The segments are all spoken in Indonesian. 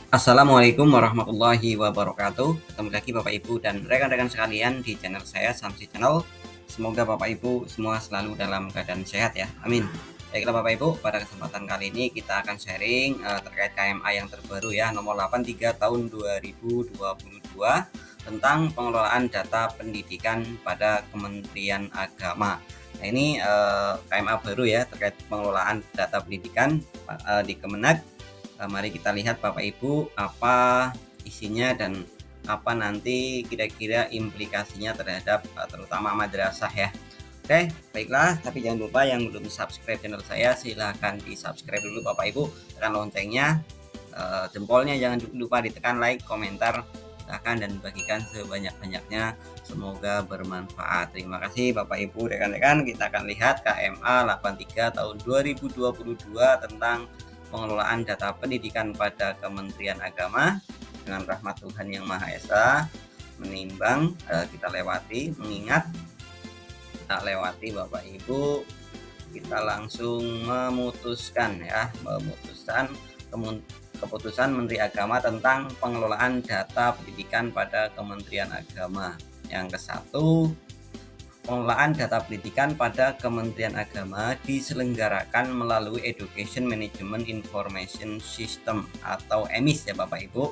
Assalamualaikum warahmatullahi wabarakatuh. Ketemu lagi Bapak Ibu dan rekan-rekan sekalian di channel saya Samsi Channel. Semoga Bapak Ibu semua selalu dalam keadaan sehat ya. Amin. Baiklah Bapak Ibu, pada kesempatan kali ini kita akan sharing terkait KMA yang terbaru ya, nomor 83 tahun 2022 tentang pengelolaan data pendidikan pada Kementerian Agama. Nah ini KMA baru ya terkait pengelolaan data pendidikan di Kemenag. Mari kita lihat Bapak Ibu apa isinya dan apa nanti kira-kira implikasinya terhadap terutama madrasah ya. Oke, baiklah, tapi jangan lupa yang belum subscribe channel saya silahkan di subscribe dulu Bapak Ibu, tekan loncengnya, jempolnya jangan lupa ditekan, like, komentar, silahkan dan bagikan sebanyak-banyaknya, semoga bermanfaat. Terima kasih Bapak Ibu, rekan-rekan. Kita akan lihat KMA 83 tahun 2022 tentang pengelolaan data pendidikan pada Kementerian Agama. Dengan rahmat Tuhan Yang Maha Esa menimbang, kita lewati, mengingat kita lewati Bapak Ibu, kita langsung memutuskan keputusan Menteri Agama tentang pengelolaan data pendidikan pada Kementerian Agama. Yang ke-1, pengelolaan data pendidikan pada Kementerian Agama diselenggarakan melalui Education Management Information System atau EMIS ya Bapak Ibu.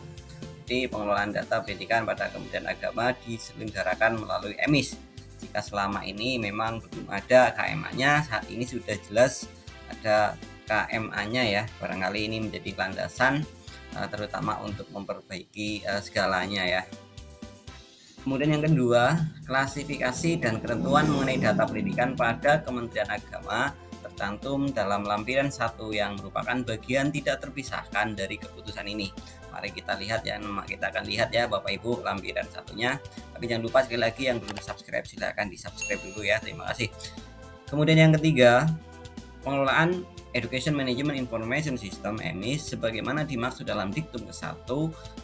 Jadi pengelolaan data pendidikan pada Kementerian Agama diselenggarakan melalui EMIS. Jika selama ini memang belum ada KMA-nya, saat ini sudah jelas ada KMA-nya ya. Barangkali ini menjadi landasan terutama untuk memperbaiki segalanya ya. Kemudian yang kedua, klasifikasi dan ketentuan mengenai data pendidikan pada Kementerian Agama tercantum dalam lampiran 1 yang merupakan bagian tidak terpisahkan dari keputusan ini. Mari kita lihat ya, kita akan lihat ya Bapak Ibu lampiran 1-nya. Tapi jangan lupa sekali lagi yang belum subscribe silahkan di subscribe dulu ya, terima kasih. Kemudian yang ketiga, pengelolaan Education Management Information System EMIS sebagaimana dimaksud dalam diktum ke-1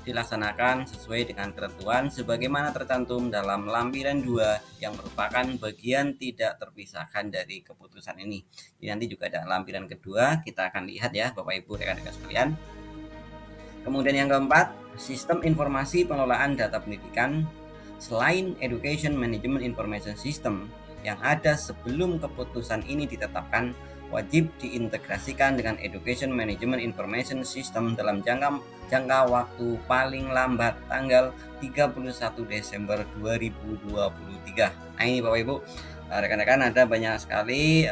dilaksanakan sesuai dengan ketentuan sebagaimana tercantum dalam lampiran 2 yang merupakan bagian tidak terpisahkan dari keputusan ini. Jadi nanti juga ada lampiran kedua, kita akan lihat ya Bapak Ibu rekan-rekan sekalian. Kemudian yang keempat, sistem informasi pengelolaan data pendidikan selain Education Management Information System yang ada sebelum keputusan ini ditetapkan wajib diintegrasikan dengan Education Management Information System dalam jangka waktu paling lambat tanggal 31 Desember 2023. Nah ini Bapak Ibu, rekan-rekan ada banyak sekali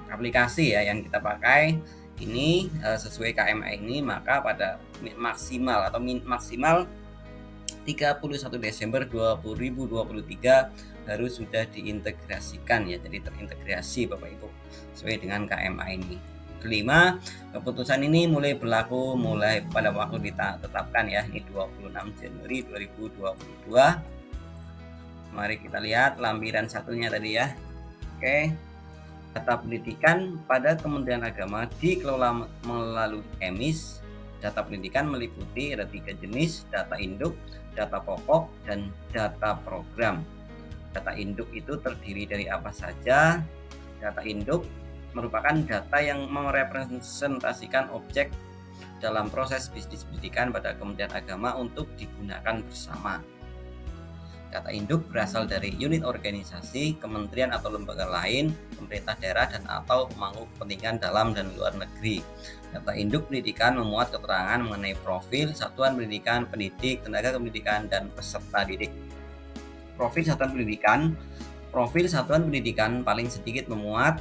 aplikasi ya yang kita pakai ini sesuai KMA ini, maka pada maksimal 31 Desember 2023 harus sudah diintegrasikan ya, jadi terintegrasi Bapak Ibu sesuai dengan KMA ini. Kelima, keputusan ini mulai berlaku pada waktu ditetapkan ya, ini 26 Januari 2022. Mari kita lihat lampiran 1-nya tadi ya. Oke. Data pendidikan pada Kementerian Agama dikelola melalui EMIS. Data pendidikan meliputi ada 3 jenis, data induk, data pokok, dan data program. Data induk itu terdiri dari apa saja? Data induk merupakan data yang merepresentasikan objek dalam proses bisnis pendidikan pada Kementerian Agama untuk digunakan bersama. Data induk berasal dari unit organisasi, kementerian atau lembaga lain, pemerintah daerah dan atau pemangku kepentingan dalam dan luar negeri. Data induk pendidikan memuat keterangan mengenai profil satuan pendidikan, pendidik, tenaga kependidikan, dan peserta didik. Profil satuan pendidikan paling sedikit memuat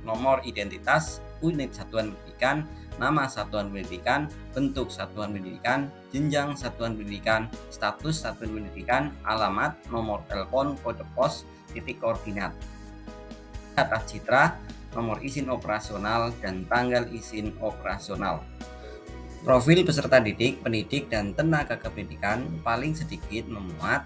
nomor identitas, unit satuan pendidikan, nama satuan pendidikan, bentuk satuan pendidikan, jenjang satuan pendidikan, status satuan pendidikan, alamat, nomor telepon, kode pos, titik koordinat, data citra, nomor izin operasional, dan tanggal izin operasional. Profil peserta didik, pendidik, dan tenaga kependidikan paling sedikit memuat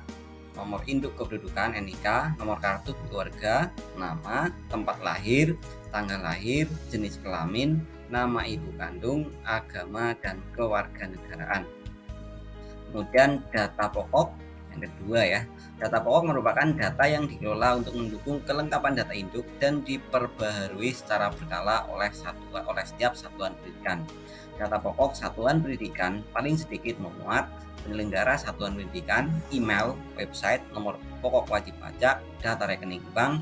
nomor induk kependudukan NIK, nomor kartu keluarga, nama, tempat lahir, tanggal lahir, jenis kelamin, nama ibu kandung, agama, dan kewarganegaraan. Kemudian data pokok Yang kedua ya, data pokok merupakan data yang dikelola untuk mendukung kelengkapan data induk dan diperbaharui secara berkala oleh setiap satuan pendidikan. Data pokok satuan pendidikan paling sedikit memuat penyelenggara satuan pendidikan, email, website, nomor pokok wajib pajak, data rekening bank,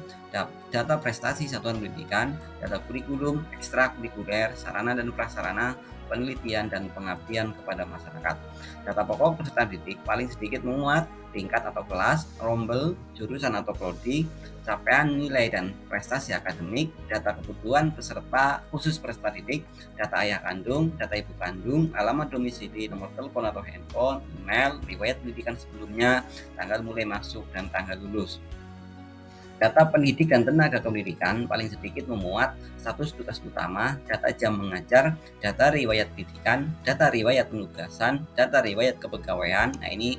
data prestasi satuan pendidikan, data kurikulum, ekstrakurikuler, sarana dan prasarana, penelitian dan pengabdian kepada masyarakat. Data pokok peserta didik paling sedikit memuat tingkat atau kelas, rombel, jurusan atau prodi, capaian nilai dan prestasi akademik, data kebutuhan peserta khusus peserta didik, data ayah kandung, data ibu kandung, alamat domisili, nomor telepon atau handphone, email, riwayat pendidikan sebelumnya, tanggal mulai masuk dan tanggal lulus. Data pendidik dan tenaga pendidikan paling sedikit memuat status tugas utama, data jam mengajar, data riwayat pendidikan, data riwayat penugasan, data riwayat kepegawaian. Nah, ini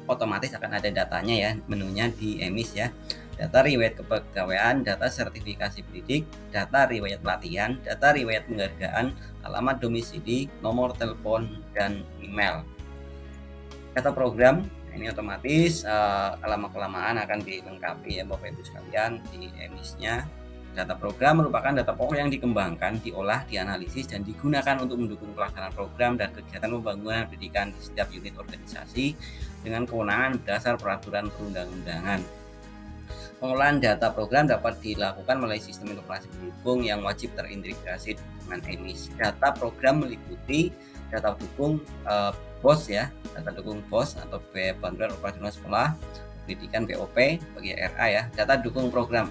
otomatis akan ada datanya ya, menunya di EMIS ya. Data riwayat kepegawaian, data sertifikasi pendidik, data riwayat pelatihan, data riwayat penghargaan, alamat domisili, nomor telepon, dan email. Data program, ini otomatis lama-kelamaan akan dilengkapi ya Bapak Ibu sekalian di EMIS-nya. Data program merupakan data pokok yang dikembangkan, diolah, dianalisis, dan digunakan untuk mendukung pelaksanaan program dan kegiatan pembangunan pendidikan di setiap unit organisasi dengan kewenangan berdasar peraturan perundang-undangan. Pengolahan data program dapat dilakukan melalui sistem informasi pendukung yang wajib terintegrasi dengan EMIS. Data program meliputi data dukung BOS ya, data dukung BOS atau Bantuan Operasional Sekolah Pendidikan BOP bagi RA ya, data dukung program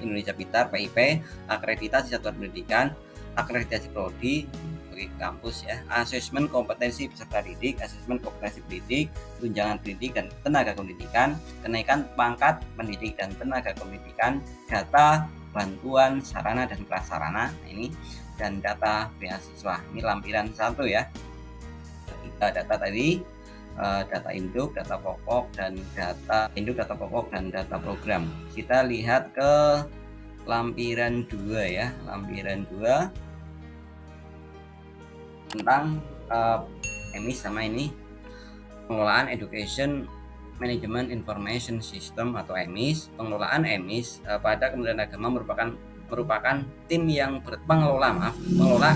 Indonesia Pintar PIP, akreditasi satuan pendidikan, akreditasi prodi bagi kampus ya, asesmen kompetensi peserta didik, asesmen kompetensi pendidik, tunjangan pendidik dan tenaga pendidikan, kenaikan pangkat pendidik dan tenaga pendidikan, data bantuan sarana dan prasarana, nah ini, dan data beasiswa. Ini lampiran 1 ya. Data tadi data induk, data pokok, dan data induk, data pokok, dan data program. Kita lihat ke lampiran 2 ya, lampiran 2 tentang EMIS sama ini, pengelolaan Education Management Information System atau EMIS. Pengelolaan EMIS pada Kementerian Agama merupakan tim yang pengelola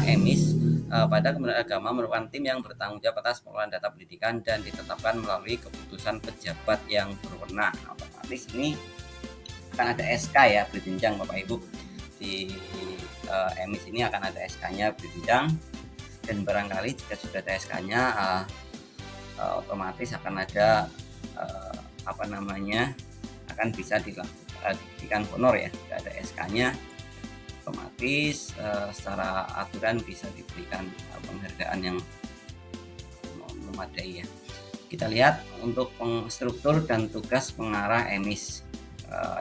EMIS pada Kementerian Agama merupakan tim yang bertanggung jawab atas pengelolaan data pendidikan dan ditetapkan melalui keputusan pejabat yang berwenang. Otomatis ini akan ada SK ya berjenjang Bapak Ibu. Di EMIS ini akan ada SK-nya berjenjang, dan barangkali jika sudah ada SK-nya otomatis akan ada akan bisa diberikan honor ya. Jika ada SK-nya otomatis secara aturan bisa diberikan penghargaan yang memadai ya. Kita lihat untuk struktur dan tugas pengarah EMIS.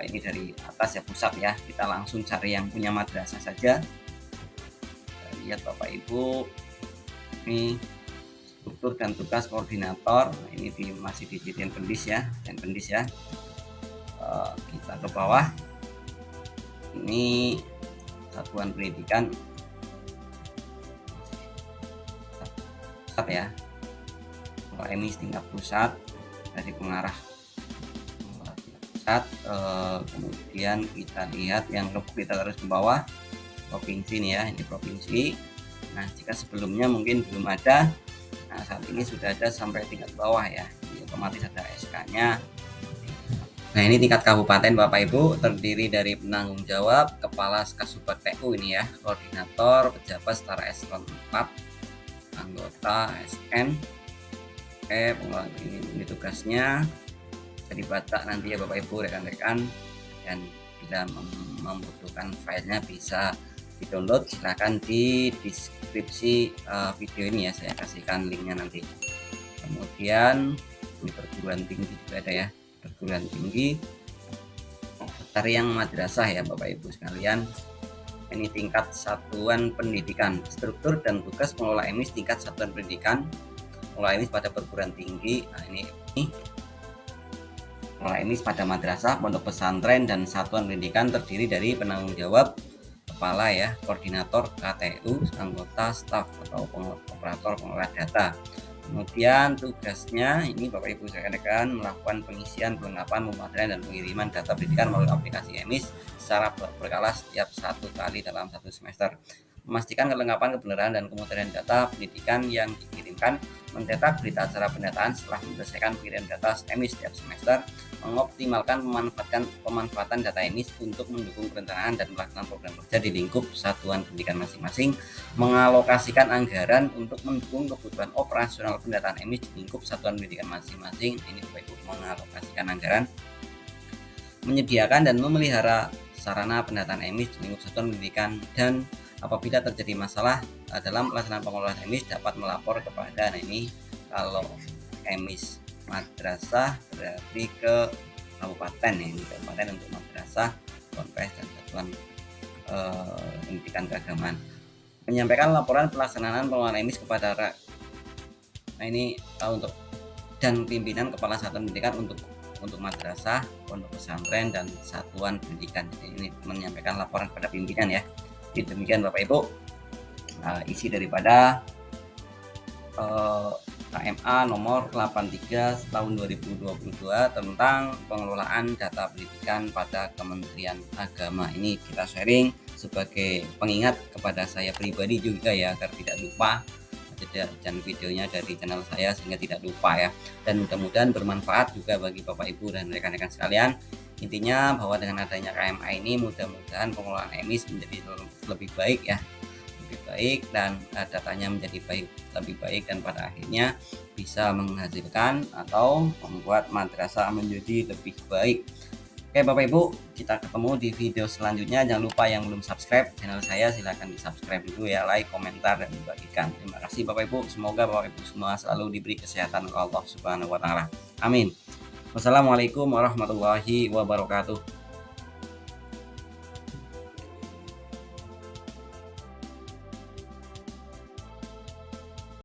Ini dari atas ya, pusat ya. Kita langsung cari yang punya madrasah saja. Lihat Bapak Ibu, ini struktur dan tugas koordinator. Ini masih di Dirjen Pendis ya, kita ke bawah. Ini satuan pendidikan pusat ya, EMIS tingkat pusat dari pengarah pusat. Kemudian kita lihat yang kita terus ke bawah, provinsi nih ya, ini provinsi. Nah, jika sebelumnya mungkin belum ada, nah saat ini sudah ada sampai tingkat bawah ya, ini otomatis ada SK-nya. Nah, ini tingkat kabupaten Bapak Ibu, terdiri dari penanggung jawab, kepala Kasubag PU ini ya, koordinator, pejabat setara eselon 4, anggota SN. Oke, ini tugasnya. Jadi baca nanti ya Bapak Ibu, rekan-rekan, dan bila membutuhkan filenya bisa di-download, silahkan di deskripsi video ini ya, saya kasihkan linknya nanti. Kemudian ini perguruan tinggi juga ada ya, perguruan tinggi dari yang madrasah ya Bapak Ibu sekalian. Ini tingkat satuan pendidikan, struktur dan tugas pengelola EMIS tingkat satuan pendidikan, pengelola EMIS pada perguruan tinggi. Nah, ini pengelola EMIS pada madrasah, pondok pesantren, dan satuan pendidikan terdiri dari penanggung jawab, kepala ya, koordinator, KTU, anggota staf atau operator pengelola data. Kemudian tugasnya ini Bapak Ibu rekan-rekan melakukan pengisian, pelengkapan, pematerian dan pengiriman data pendidikan melalui aplikasi EMIS secara berkala setiap 1 kali dalam 1 semester. Memastikan kelengkapan, kebenaran dan kemudahan data pendidikan yang dikirimkan, mencetak berita acara pendataan setelah menyelesaikan pengiriman data EMIS setiap semester, mengoptimalkan pemanfaatan data EMIS untuk mendukung perencanaan dan pelaksanaan program kerja di lingkup satuan pendidikan masing-masing, mengalokasikan anggaran untuk mendukung kebutuhan operasional pendataan EMIS di lingkup satuan pendidikan masing-masing. Ini Bapak Ibu mengalokasikan anggaran, menyediakan dan memelihara sarana pendataan EMIS di lingkup satuan pendidikan, dan apabila terjadi masalah dalam pelaksanaan pengelolaan EMIS dapat melapor kepada ini. Kalau EMIS madrasah berarti ke kabupaten ya, ini kabupaten untuk madrasah, ponpes dan satuan pendidikan keagamaan. Menyampaikan laporan pelaksanaan pengelolaan EMIS kepada ini untuk dan pimpinan kepala satuan pendidikan untuk madrasah, pondok pesantren dan satuan pendidikan. Jadi ini menyampaikan laporan kepada pimpinan ya. Jadi demikian Bapak Ibu isi daripada KMA nomor 83 tahun 2022 tentang pengelolaan data pendidikan pada Kementerian Agama. Ini kita sharing sebagai pengingat kepada saya pribadi juga ya, agar tidak lupa dan videonya dari channel saya sehingga tidak lupa ya, dan mudah-mudahan bermanfaat juga bagi Bapak Ibu dan rekan-rekan sekalian. Intinya bahwa dengan adanya KMA ini mudah-mudahan pengelolaan EMIS menjadi lebih baik ya, lebih baik, dan datanya menjadi lebih baik, dan pada akhirnya bisa menghasilkan atau membuat madrasah menjadi lebih baik. Oke Bapak Ibu, kita ketemu di video selanjutnya. Jangan lupa yang belum subscribe channel saya silahkan di subscribe dulu ya, like, komentar, dan dibagikan. Terima kasih Bapak Ibu, semoga Bapak Ibu semua selalu diberi kesehatan oleh Allah Subhanahu wa Ta'ala. Amin. Wassalamualaikum warahmatullahi wabarakatuh.